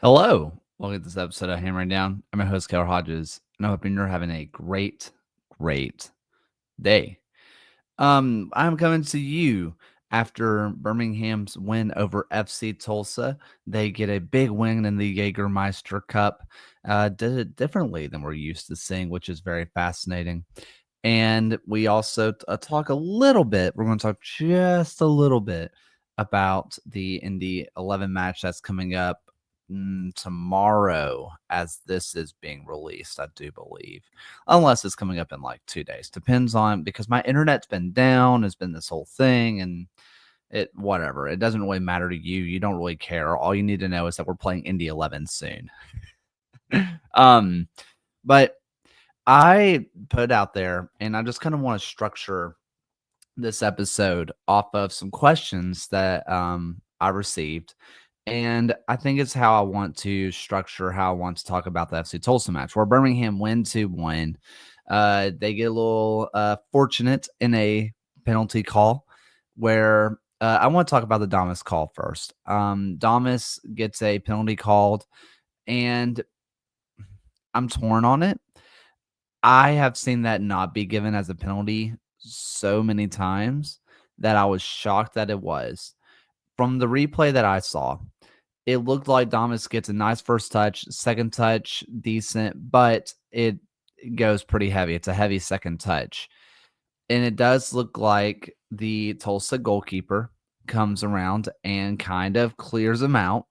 Hello. Welcome to this episode of Hammering Down. I'm your host, Keller Hodges, and I'm hoping you're having a great day. I'm coming to you after Birmingham's win over FC Tulsa. They get a big win in the Jägermeister Cup. Did it differently than we're used to seeing, which is very fascinating. And we also talk a little bit. We're going to talk just a little bit about the Indy 11 match that's coming up tomorrow as this is being released, I do believe. Unless it's coming up in like 2 days. Depends on because my internet's been down, has been this whole thing, and it whatever. It doesn't really matter to you. You don't really care. All you need to know is that we're playing Indy 11 soon. um, but I put out there, and I just kind of want to structure this episode off of some questions that I received. And I think it's how I want to structure how I want to talk about the FC Tulsa match, where Birmingham win 2-1. They get a little fortunate in a penalty call where I want to talk about the Damas call first. Damas gets a penalty called, and I'm torn on it. I have seen that not be given as a penalty so many times that I was shocked that it was. From the replay that I saw, it looked like Damas gets a nice first touch, second touch, decent, but it goes pretty heavy. It's a heavy second touch. And it does look like the Tulsa goalkeeper comes around and kind of clears him out.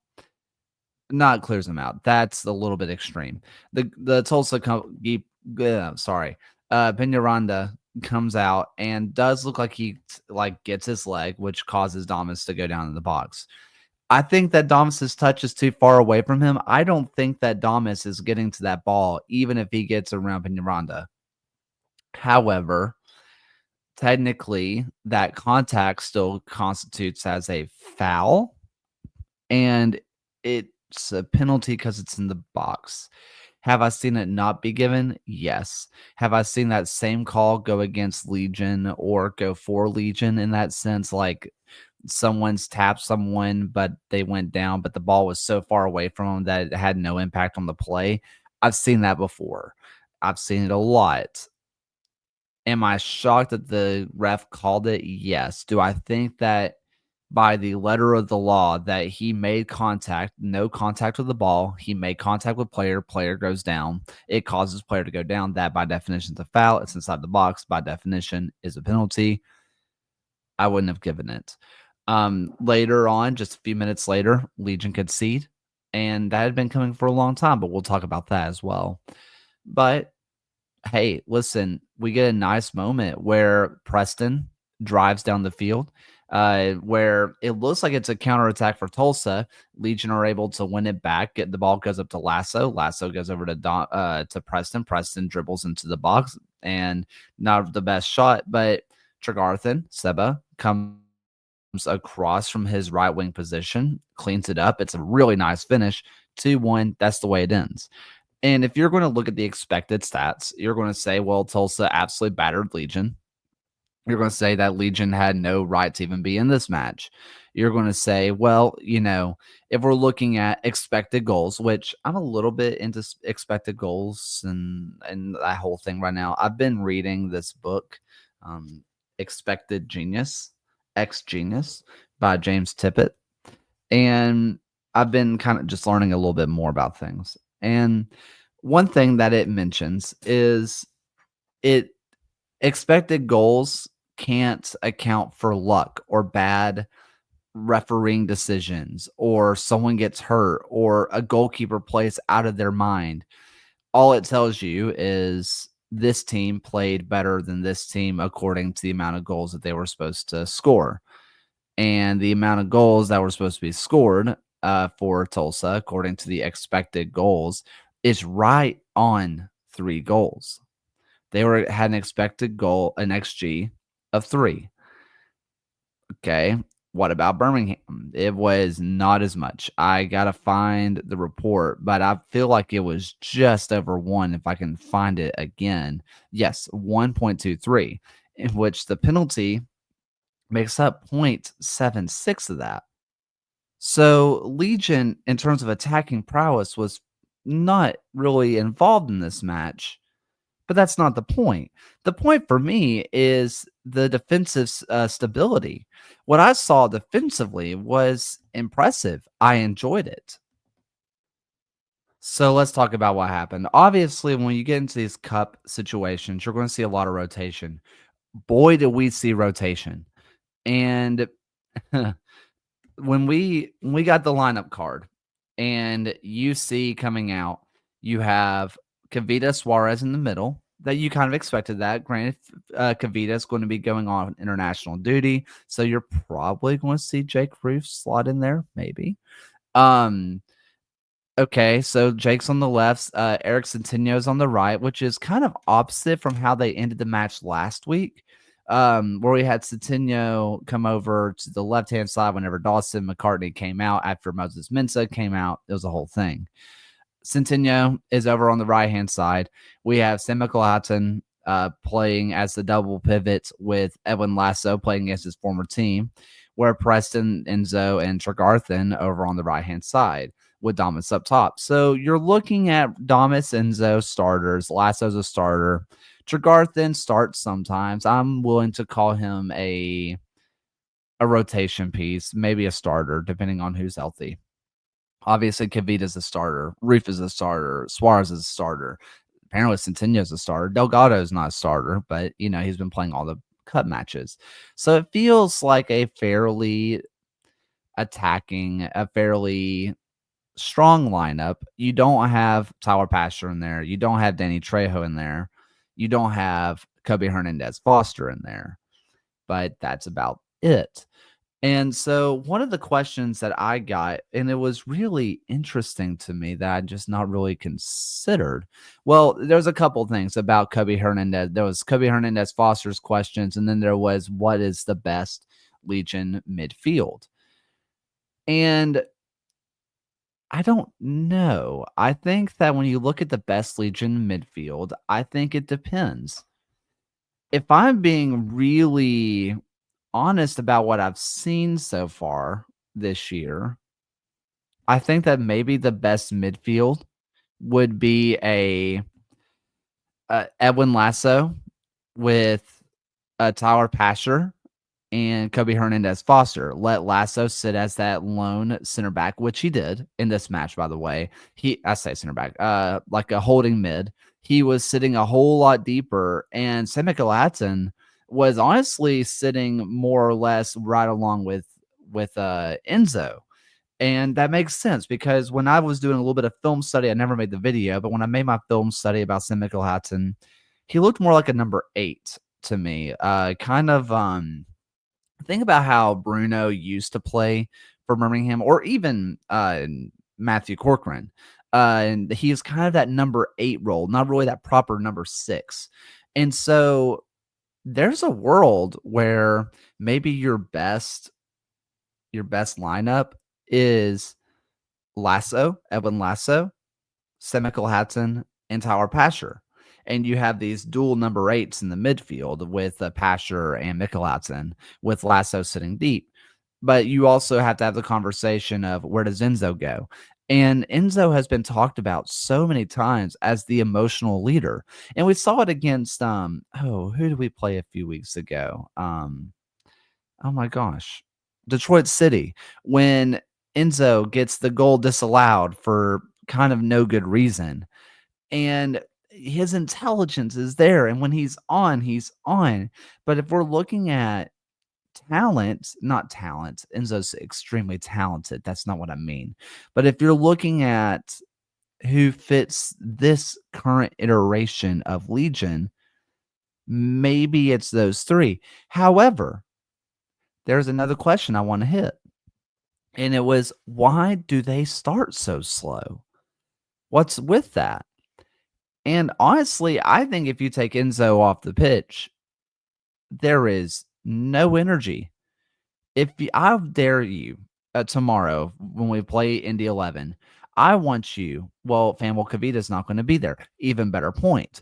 Not clears him out. That's a little bit extreme. The Tulsa Peñaranda comes out and does look like he gets his leg, which causes Damas to go down in the box. I think that Damas's touch is too far away from him. I don't think that Damas is getting to that ball, even if he gets around Peñaranda. However, technically, that contact still constitutes as a foul, and it's a penalty because it's in the box. Have I seen it not be given? Yes. Have I seen that same call go against Legion or go for Legion in that sense? Like someone's tapped someone, but they went down, but the ball was so far away from them that it had no impact on the play. I've seen that before. I've seen it a lot. Am I shocked that the ref called it? Yes. Do I think that by the letter of the law that he made contact, no contact with the ball, he made contact with player, player goes down, it causes player to go down, that by definition is a foul, it's inside the box, by definition is a penalty. I wouldn't have given it. Later on, just a few minutes later, Legion concede, and that had been coming for a long time, but we'll talk about that as well. But hey, listen, we get a nice moment where Preston drives down the field, where it looks like it's a counterattack for Tulsa. Legion are able to win it back. The ball goes up to Lasso. Lasso goes over to Preston. Preston dribbles into the box, and not the best shot, but Tregarthen, Seba, comes across from his right wing position, cleans it up. It's a really nice finish. 2-1. That's the way it ends. And if you're going to look at the expected stats, you're going to say, well, Tulsa absolutely battered Legion. You're going to say that Legion had no right to even be in this match. You're going to say, well, if we're looking at expected goals, which I'm a little bit into expected goals and that whole thing right now. I've been reading this book, Expected Genius, X Genius by James Tippett. And I've been kind of just learning a little bit more about things. And one thing that it mentions is it expected goals can't account for luck or bad refereeing decisions or someone gets hurt or a goalkeeper plays out of their mind. All it tells you is this team played better than this team according to the amount of goals that they were supposed to score. And the amount of goals that were supposed to be scored for Tulsa, according to the expected goals, is right on 3 goals. They had an expected goal, an XG of 3. Okay. What about Birmingham? It was not as much. I got to find the report, but I feel like it was just over 1 if I can find it again. Yes, 1.23, in which the penalty makes up 0.76 of that. So Legion, in terms of attacking prowess, was not really involved in this match, but that's not the point. The point for me is the defensive stability. What I saw defensively was impressive. I enjoyed it. So let's talk about what happened. Obviously, when you get into these cup situations, you're going to see a lot of rotation. Boy, did we see rotation. And when we got the lineup card and you see coming out, you have Kavita Suarez in the middle. That you kind of expected that. Granted, Kavita is going to be going on international duty, so you're probably going to see Jake Roof slot in there, maybe. Um, Okay, so Jake's on the left, Eric Centenio's on the right, which is kind of opposite from how they ended the match last week, where we had Centenio come over to the left-hand side whenever Dawson McCartney came out after Moses Mensah came out. It was a whole thing. Centennial is over on the right-hand side. We have Sam McLaughlin playing as the double pivot with Edwin Lasso playing against his former team, where Preston, Enzo, and Tregarthen over on the right-hand side with Damas up top. So you're looking at Damas, Enzo starters. Lasso's a starter. Tregarthen starts sometimes. I'm willing to call him a rotation piece, maybe a starter, depending on who's healthy. Obviously, Kavita's a starter. Roof is a starter. Suarez is a starter. Apparently, Centenio's a starter. Delgado is not a starter, but he's been playing all the cup matches. So it feels like a fairly attacking, a fairly strong lineup. You don't have Tyler Pastor in there. You don't have Danny Trejo in there. You don't have Kobe Hernandez Foster in there. But that's about it. And so one of the questions that I got, and it was really interesting to me that I just not really considered. Well, there's a couple things about Kobe Hernandez. There was Kobe Hernandez Foster's questions, and then there was what is the best Legion midfield? And I don't know. I think that when you look at the best Legion midfield, I think it depends. If I'm being really honest about what I've seen so far this year, I think that maybe the best midfield would be a Edwin Lasso with Tyler Pasher and Kobe Hernandez Foster. Let Lasso sit as that lone center back, which he did in this match, by the way. I say center back, like a holding mid. He was sitting a whole lot deeper, and Semicolatan was honestly sitting more or less right along with Enzo. And that makes sense because when I was doing a little bit of film study, I never made the video, but when I made my film study about Sam Mickelhatton, he looked more like a number 8 to me. Kind of think about how Bruno used to play for Birmingham or even Matthew Corcoran. And he is kind of that number 8 role, not really that proper number 6. And so there's a world where maybe your best lineup is Lasso, Edwin Lasso, Semical Hatton, and Tyler Pasher. And you have these dual number 8s in the midfield with Pasher and Mickelhausen, with Lasso sitting deep. But you also have to have the conversation of where does Enzo go? And Enzo has been talked about so many times as the emotional leader. And we saw it against who did we play a few weeks ago? Oh my gosh. Detroit City, when Enzo gets the goal disallowed for kind of no good reason. And his intelligence is there. And when he's on, he's on. But if we're looking at talent, not talent, Enzo's extremely talented. That's not what I mean. But if you're looking at who fits this current iteration of Legion, maybe it's those three. However, there's another question I want to hit. And it was, why do they start so slow? What's with that? And honestly, I think if you take Enzo off the pitch, there is no energy. I dare you tomorrow when we play Indy 11, I want you, well, Fanwell Kavita's not going to be there. Even better point.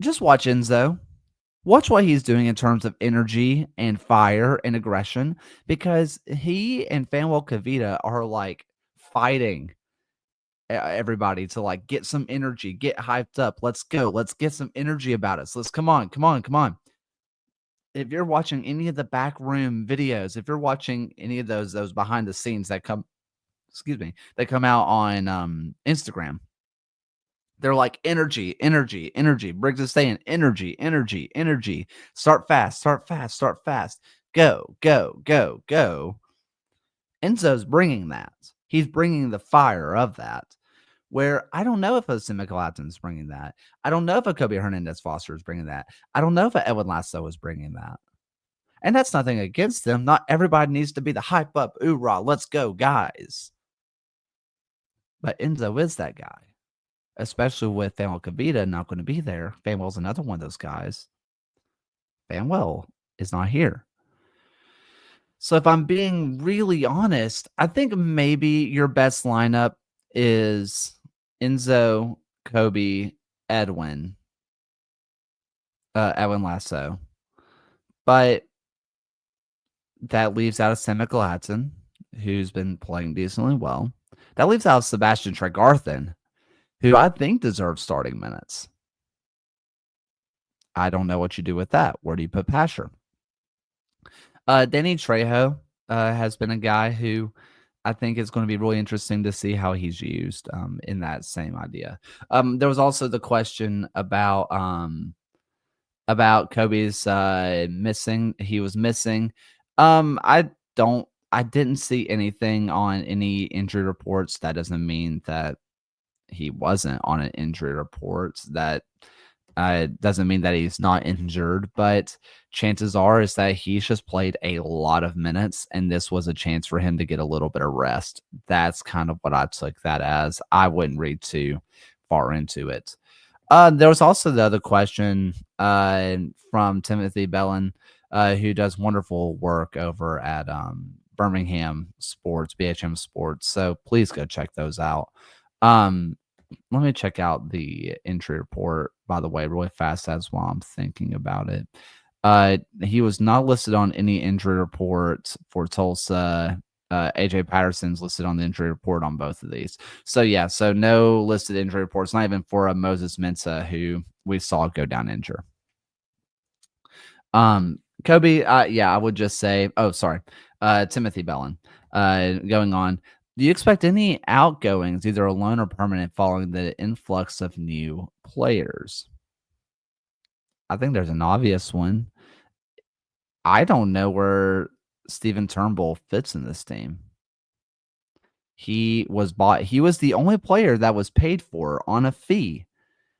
Just watch Enzo. Watch what he's doing in terms of energy and fire and aggression because he and Fanwell Kavita are like fighting everybody to like get some energy, get hyped up. Let's go. Let's get some energy about us. Let's come on, come on, come on. If you're watching any of the backroom videos, if you're watching any of those behind the scenes that come, excuse me, that come out on Instagram, they're like energy, energy, energy. Briggs is saying energy, energy, energy. Start fast, start fast, start fast. Go, go, go, go. Enzo's bringing that. He's bringing the fire of that. Where I don't know if a Sim is bringing that. I don't know if a Kobe Hernandez Foster is bringing that. I don't know if a Edwin Lasso is bringing that. And that's nothing against them. Not everybody needs to be the hype up, oorah, let's go, guys. But Enzo is that guy, especially with Fanuel Kavita not going to be there. Fanuel's another one of those guys. Fanuel is not here. So if I'm being really honest, I think maybe your best lineup is Enzo, Kobe, Edwin, Edwin Lasso. But that leaves out a Sam Gladson, who's been playing decently well. That leaves out Sebastian Tregarthen, who I think deserves starting minutes. I don't know what you do with that. Where do you put Pasher? Danny Trejo has been a guy who I think is going to be really interesting to see how he's used in that same idea. There was also the question about Kobe's missing. He was missing. I didn't see anything on any injury reports. That doesn't mean that he wasn't on an injury report. That doesn't mean that he's not injured, but chances are is that he's just played a lot of minutes, and this was a chance for him to get a little bit of rest. That's kind of what I took that as. I wouldn't read too far into it. There was also the other question from Timothy Bellin, who does wonderful work over at Birmingham Sports, BHM Sports. So please go check those out. Let me check out the injury report, by the way, really fast as while I'm thinking about it. He was not listed on any injury reports for Tulsa. AJ Patterson's listed on the injury report on both of these. So yeah, so no listed injury reports, not even for Moses Mensah, who we saw go down injured. Kobe, yeah, I would just say, oh, sorry, Timothy Bellin. Going on, do you expect any outgoings, either alone or permanent, following the influx of new players? I think there's an obvious one. I don't know where Steven Turnbull fits in this team. He was bought. He was the only player that was paid for on a fee,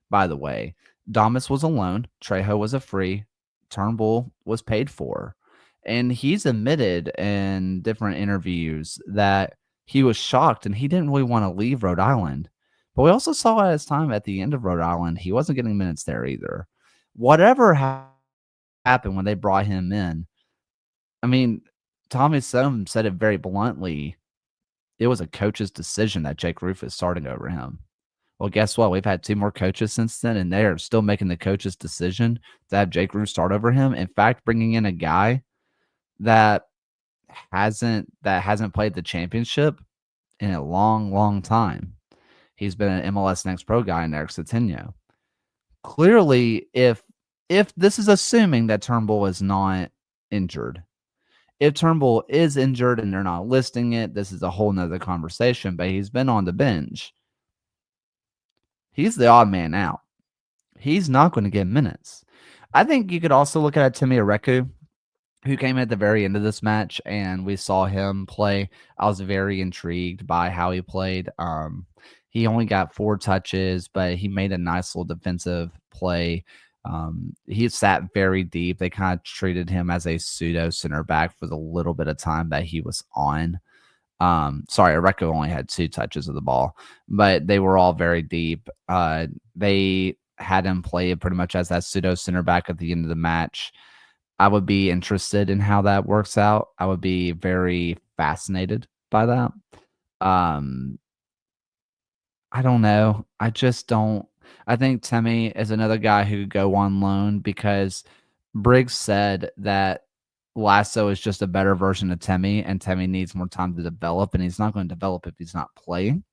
by the way. Damas was a loan. Trejo was a free. Turnbull was paid for. And he's admitted in different interviews that he was shocked and he didn't really want to leave Rhode Island. But we also saw at his time at the end of Rhode Island, he wasn't getting minutes there either. Whatever happened when they brought him in, I mean, Tommy Sohm said it very bluntly. It was a coach's decision that Jake Rufus starting over him. Well, guess what? We've had two more coaches since then, and they are still making the coach's decision to have Jake Rufus start over him. In fact, bringing in a guy that hasn't played the championship in a long, long time. He's been an MLS Next Pro guy in Eric Centeno. Clearly, if this is assuming that Turnbull is not injured, if Turnbull is injured and they're not listing it, this is a whole nother conversation, but he's been on the bench. He's the odd man out. He's not going to get minutes. I think you could also look at Timmy Areku, who came at the very end of this match, and we saw him play. I was very intrigued by how he played. He only got 4 touches, but he made a nice little defensive play. He sat very deep. They kind of treated him as a pseudo center back for the little bit of time that he was on. Sorry, Areco only had 2 touches of the ball, but they were all very deep. They had him play pretty much as that pseudo center back at the end of the match. I would be interested in how that works out. I would be very fascinated by that. I don't know. I just don't. I think Timmy is another guy who could go on loan because Briggs said that Lasso is just a better version of Temi, and Temi needs more time to develop, and he's not going to develop if he's not playing.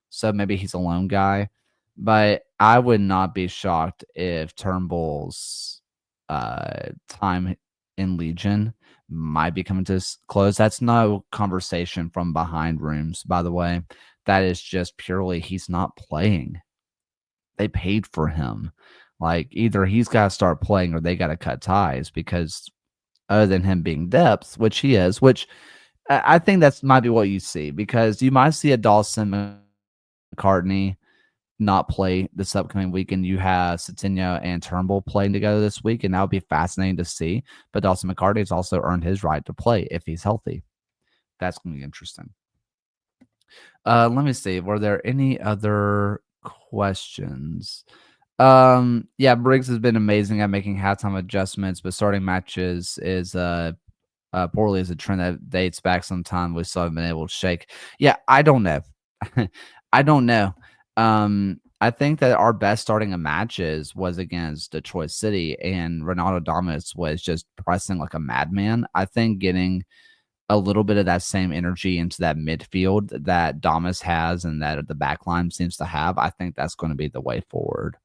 So maybe he's a lone guy. But I would not be shocked if Turnbull's time in Legion might be coming to close. That's no conversation from behind rooms, by the way. That is just purely he's not playing. They paid for him. Like either he's got to start playing or they got to cut ties because other than him being depth, which he is, which I think that's might be what you see because you might see a Dawson McCartney not play this upcoming weekend. You have Coutinho and Turnbull playing together this week, and that would be fascinating to see. But Dawson McCartney has also earned his right to play if he's healthy. That's going to be interesting. Let me see. Were there any other questions? Yeah, Briggs has been amazing at making halftime adjustments, but starting matches is poorly is a trend that dates back some time we still haven't been able to shake. Yeah, I don't know. I don't know. I think that our best starting of matches was against Detroit City, and Ronaldo Damas was just pressing like a madman. I think getting a little bit of that same energy into that midfield that Damas has and that the backline seems to have, I think that's going to be the way forward.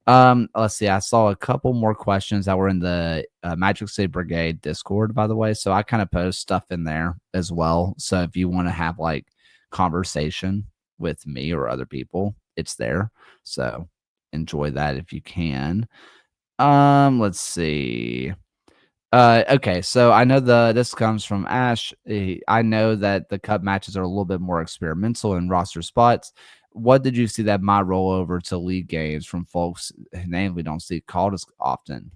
Let's see. I saw a couple more questions that were in the Magic City Brigade Discord, by the way. So I kind of post stuff in there as well. So if you want to have like conversation with me or other people, it's there. So enjoy that if you can. Let's see. Okay, so I know this comes from Ash. I know that the cup matches are a little bit more experimental in roster spots. What did you see that might roll over to league games from folks names we don't see called as often?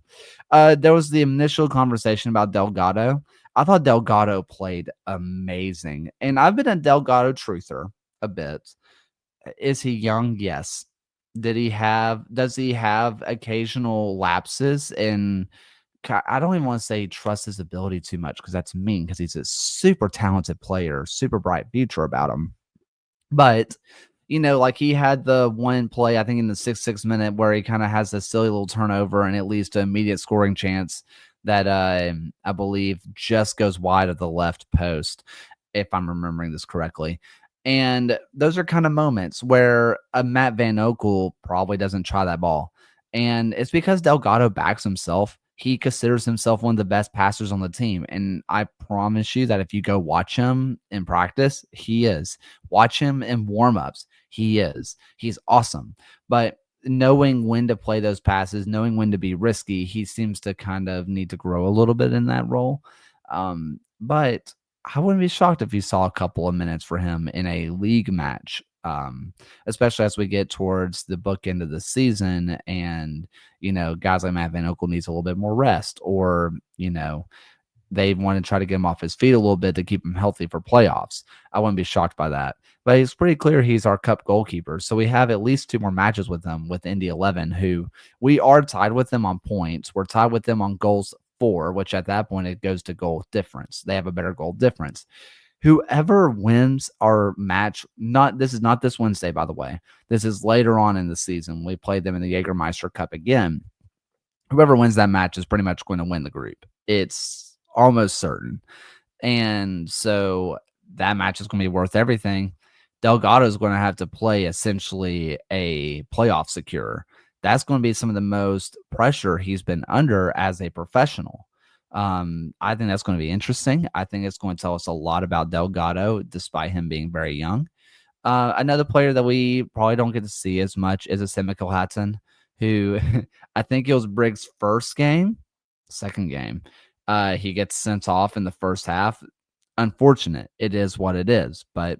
There was the initial conversation about Delgado. I thought Delgado played amazing, and I've been a Delgado truther a bit. Is he young? Yes. Does he have occasional lapses in I don't even want to say trust his ability too much because that's mean because he's a super talented player, super bright future about him. But like he had the one play, I think in the 6 minute where he kind of has a silly little turnover and it leads to immediate scoring chance that I believe just goes wide of the left post, if I'm remembering this correctly. And those are kind of moments where a Matt Van Okel probably doesn't try that ball. And it's because Delgado backs himself. He considers himself one of the best passers on the team. And I promise you that if you go watch him in practice, he is. Watch him in warmups. He is. He's awesome. But knowing when to play those passes, knowing when to be risky, he seems to kind of need to grow a little bit in that role. But I wouldn't be shocked if you saw a couple of minutes for him in a league match, especially as we get towards the book end of the season and, guys like Matt Van Okel needs a little bit more rest or, they want to try to get him off his feet a little bit to keep him healthy for playoffs. I wouldn't be shocked by that. But it's pretty clear he's our cup goalkeeper. So we have at least 2 more matches with him with Indy 11, who we are tied with them on points. We're tied with them on goals for, which at that point it goes to goal difference. They have a better goal difference. Whoever wins our match, this is not this Wednesday, by the way. This is later on in the season. We played them in the Jägermeister Cup again. Whoever wins that match is pretty much going to win the group. It's almost certain. And so that match is going to be worth everything. Delgado is going to have to play essentially a playoff secure. That's going to be some of the most pressure he's been under as a professional. I think that's going to be interesting. I think it's going to tell us a lot about Delgado, despite him being very young. Another player that we probably don't get to see as much is a Semikel Hatton, who I think it was Briggs' second game. He gets sent off in the first half. Unfortunate. It is what it is, but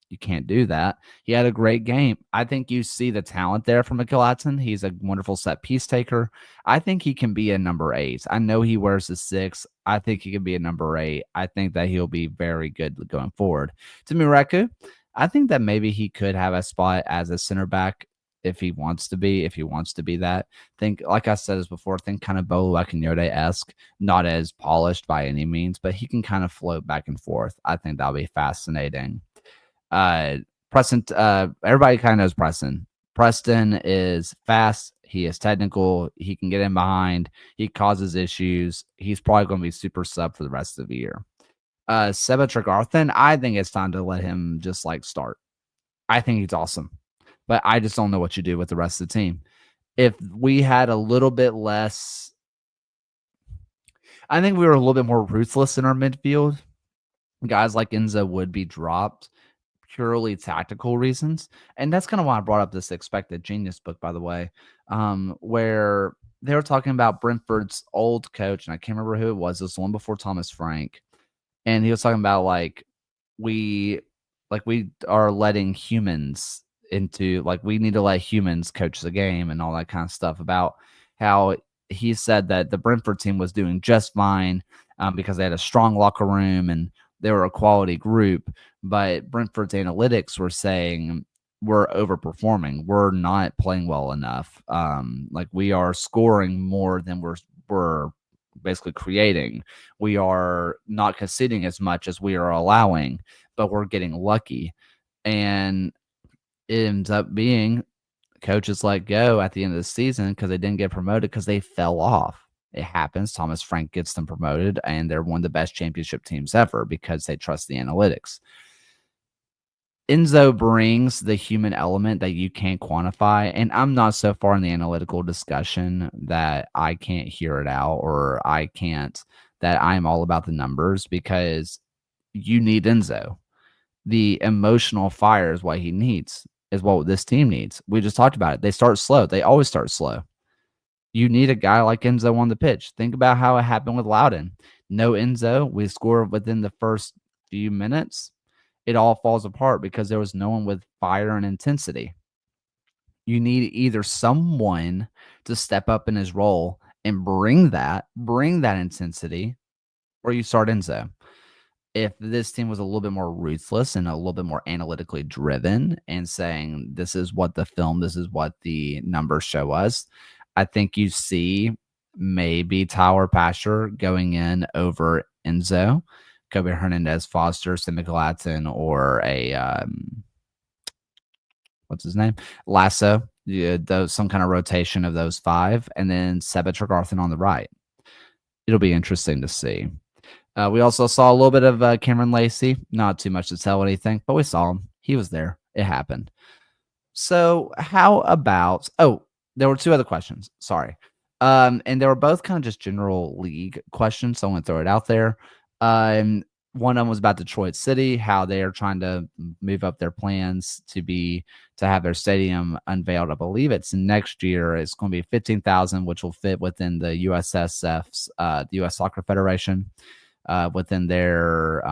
you can't do that. He had a great game. I think you see the talent there from Mikel Hatton. He's a wonderful set piece taker. I think he can be a number 8. I know he wears the 6. I think he can be a number 8. I think that he'll be very good going forward. To Miraku, I think that maybe he could have a spot as a center back if he wants to be that. Think, like I said this before, think kind of Bolu Akinyode-esque, not as polished by any means, but he can kind of float back and forth. I think that'll be fascinating. Preston, everybody kind of knows Preston. Preston is fast. He is technical. He can get in behind. He causes issues. He's probably going to be super sub for the rest of the year. Seba Tregarthen, I think it's time to let him just like start. I think he's awesome, but I just don't know what you do with the rest of the team. If we had a little bit less, I think we were a little bit more ruthless in our midfield. Guys like Enzo would be dropped purely tactical reasons. And that's kind of why I brought up this Expected Genius book, by the way, where they were talking about Brentford's old coach, and I can't remember who it was. It was the one before Thomas Frank. And he was talking about we we are letting humans into we need to let humans coach the game and all that kind of stuff about how he said that the Brentford team was doing just fine because they had a strong locker room and they were a quality group, but Brentford's analytics were saying we're overperforming. We're not playing well enough. We are scoring more than we're basically creating. We are not conceding as much as we are allowing, but we're getting lucky. And it ends up being coaches let go at the end of the season because they didn't get promoted because they fell off. It happens. Thomas Frank gets them promoted, and they're one of the best championship teams ever because they trust the analytics. Enzo brings the human element that you can't quantify, and I'm not so far in the analytical discussion that I can't hear it out or that I'm all about the numbers because you need Enzo. The emotional fire is what he needs, is what this team needs. We just talked about it. They start slow. They always start slow. You need a guy like Enzo on the pitch. Think about how it happened with Loudon. No Enzo. We score within the first few minutes. It all falls apart because there was no one with fire and intensity. You need either someone to step up in his role and bring that intensity, or you start Enzo. If this team was a little bit more ruthless and a little bit more analytically driven and saying, this is what the numbers show us, I think you see maybe Tyler Pasher going in over Enzo, Kobe Hernandez, Foster, Simicalatin, or what's his name? Lasso, some kind of rotation of those five, and then Seba Tregarthen on the right. It'll be interesting to see. We also saw a little bit of Cameron Lacey. Not too much to tell anything, but we saw him. He was there. It happened. So how about there were two other questions. Sorry. And they were both kind of just general league questions. So I'm going to throw it out there. One of them was about Detroit City, how they are trying to move up their plans to have their stadium unveiled. I believe it's next year. It's going to be 15,000, which will fit within the USSF's, the U.S. Soccer Federation, within their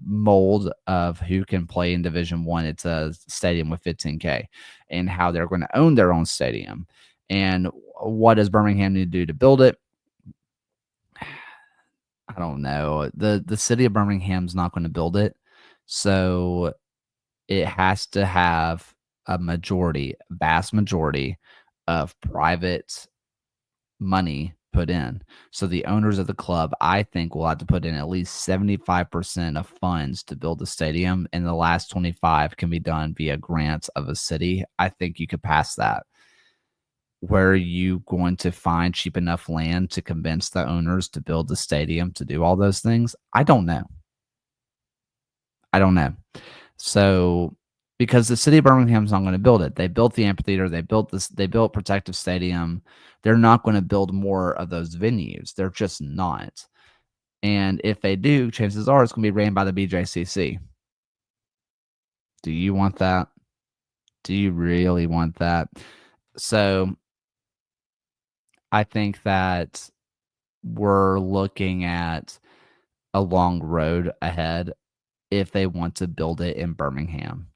mold of who can play in Division One. It's a stadium with 15K, and how they're going to own their own stadium. And what does Birmingham need to do to build it? I don't know. The city of Birmingham's not going to build it, so it has to have a vast majority of private money put in. So the owners of the club, I think, will have to put in at least 75% of funds to build the stadium, and the last 25 can be done via grants of a city. I think you could pass that. Where are you going to find cheap enough land to convince the owners to build the stadium to do all those things? I don't know. So, because the city of Birmingham's not going to build it. They built the amphitheater. They built Protective Stadium. They're not going to build more of those venues. They're just not. And if they do, chances are it's going to be ran by the BJCC. Do you want that? Do you really want that? So I think that we're looking at a long road ahead if they want to build it in Birmingham.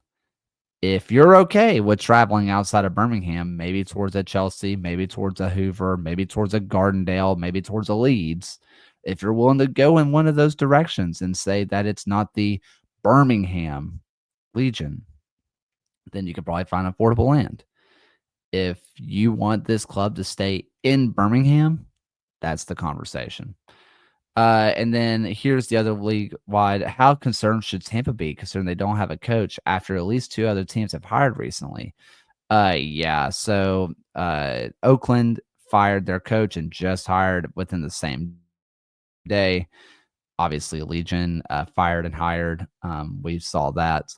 If you're okay with traveling outside of Birmingham, maybe towards a Chelsea, maybe towards a Hoover, maybe towards a Gardendale, maybe towards a Leeds, if you're willing to go in one of those directions and say that it's not the Birmingham Legion, then you could probably find affordable land. If you want this club to stay in Birmingham, that's the conversation. And then here's the other league wide. How concerned should Tampa be considering they don't have a coach after at least two other teams have hired recently? Yeah. So Oakland fired their coach and just hired within the same day. Obviously, Legion fired and hired. We saw that.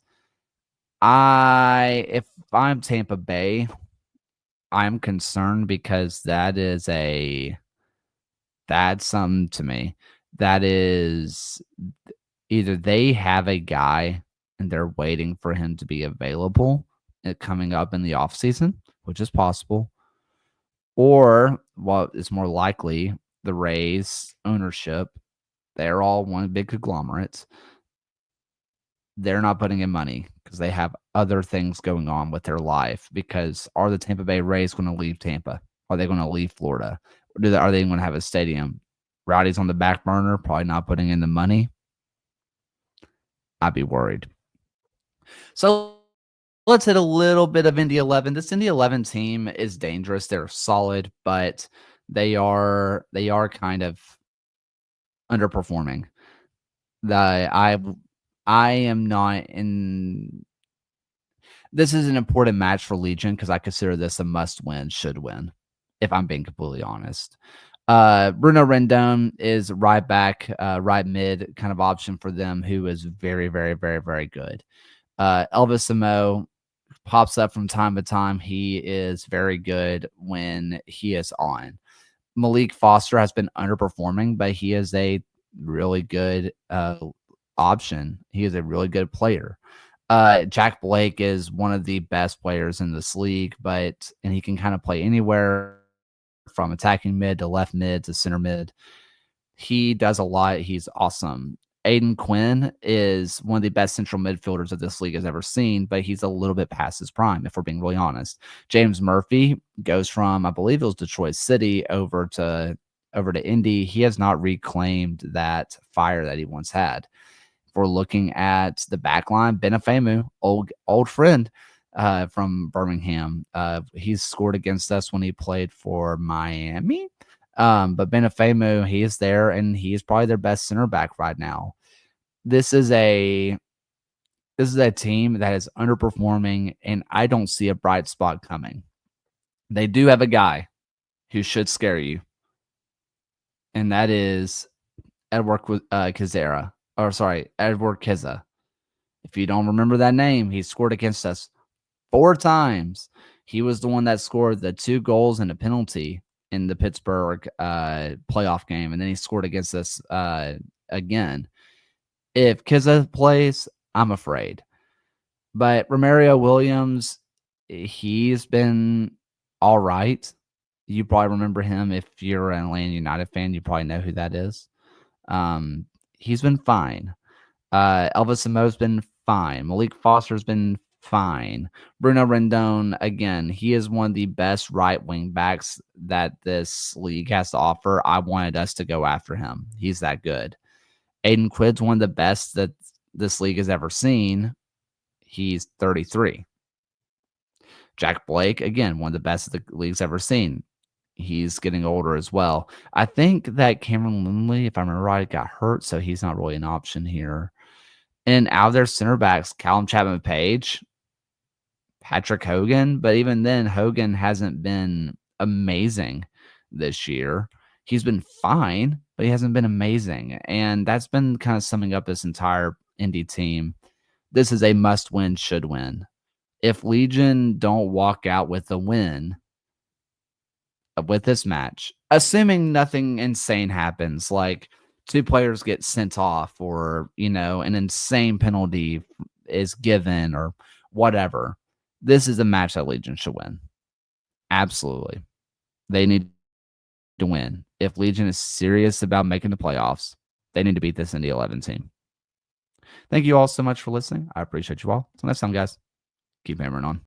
If I'm Tampa Bay, I'm concerned because that's something to me. That is either they have a guy and they're waiting for him to be available coming up in the offseason, which is possible, or what is more likely, the Rays ownership, they're all one big conglomerate. They're not putting in money because they have other things going on with their life. Because are the Tampa Bay Rays going to leave Tampa? Are they going to leave Florida? Are they going to have a stadium? Rowdy's on the back burner, probably not putting in the money. I'd be worried. So let's hit a little bit of Indy 11. This Indy 11 team is dangerous. They're solid, but they are kind of underperforming. The I am not in. This is an important match for Legion because I consider this a must win, should win, if I'm being completely honest. Bruno Rendon is right back, right mid kind of option for them, who is very, very, very, very good. Elvis Samo pops up from time to time. He is very good when he is on. Malik Foster has been underperforming, but he is a really good option. He is a really good player. Jack Blake is one of the best players in this league, and he can kind of play anywhere from attacking mid to left mid to center mid. He does a lot. He's awesome. Aiden Quinn is one of the best central midfielders that this league has ever seen, but he's a little bit past his prime, if we're being really honest. James Murphy goes from, I believe it was Detroit City, over to Indy. He has not reclaimed that fire that he once had. If we're looking at the backline, Benefemu, old friend from Birmingham. He's scored against us when he played for Miami. But Benefemu, he is there, and he is probably their best center back right now. This is a team that is underperforming, and I don't see a bright spot coming. They do have a guy who should scare you, and that is Edward Kizera. Or sorry, Edward Kiza. If you don't remember that name, he scored against us 4 times. He was the one that scored the 2 goals and a penalty in the Pittsburgh playoff game, and then he scored against us again. If Kiza plays, I'm afraid. But Romario Williams, he's been all right. You probably remember him. If you're an Atlanta United fan, you probably know who that is. He's been fine. Elvis Samo's been fine. Malik Foster's been fine. Bruno Rendon, again, he is one of the best right wing backs that this league has to offer. I wanted us to go after him. He's that good. Aiden Quinn's one of the best that this league has ever seen. He's 33. Jack Blake, again, one of the best the league's ever seen. He's getting older as well. I think that Cameron Lindley, if I remember right, got hurt, so he's not really an option here. And out of their center backs, Callum Chapman-Page, Patrick Hogan, but even then, Hogan hasn't been amazing this year. He's been fine, but he hasn't been amazing. And that's been kind of summing up this entire Indy team. This is a must-win, should win. If Legion don't walk out with a win with this match, assuming nothing insane happens, like 2 players get sent off or, an insane penalty is given or whatever, this is a match that Legion should win. Absolutely. They need to win. If Legion is serious about making the playoffs, they need to beat this Indy 11 team. Thank you all so much for listening. I appreciate you all. Until next time, guys, keep hammering on.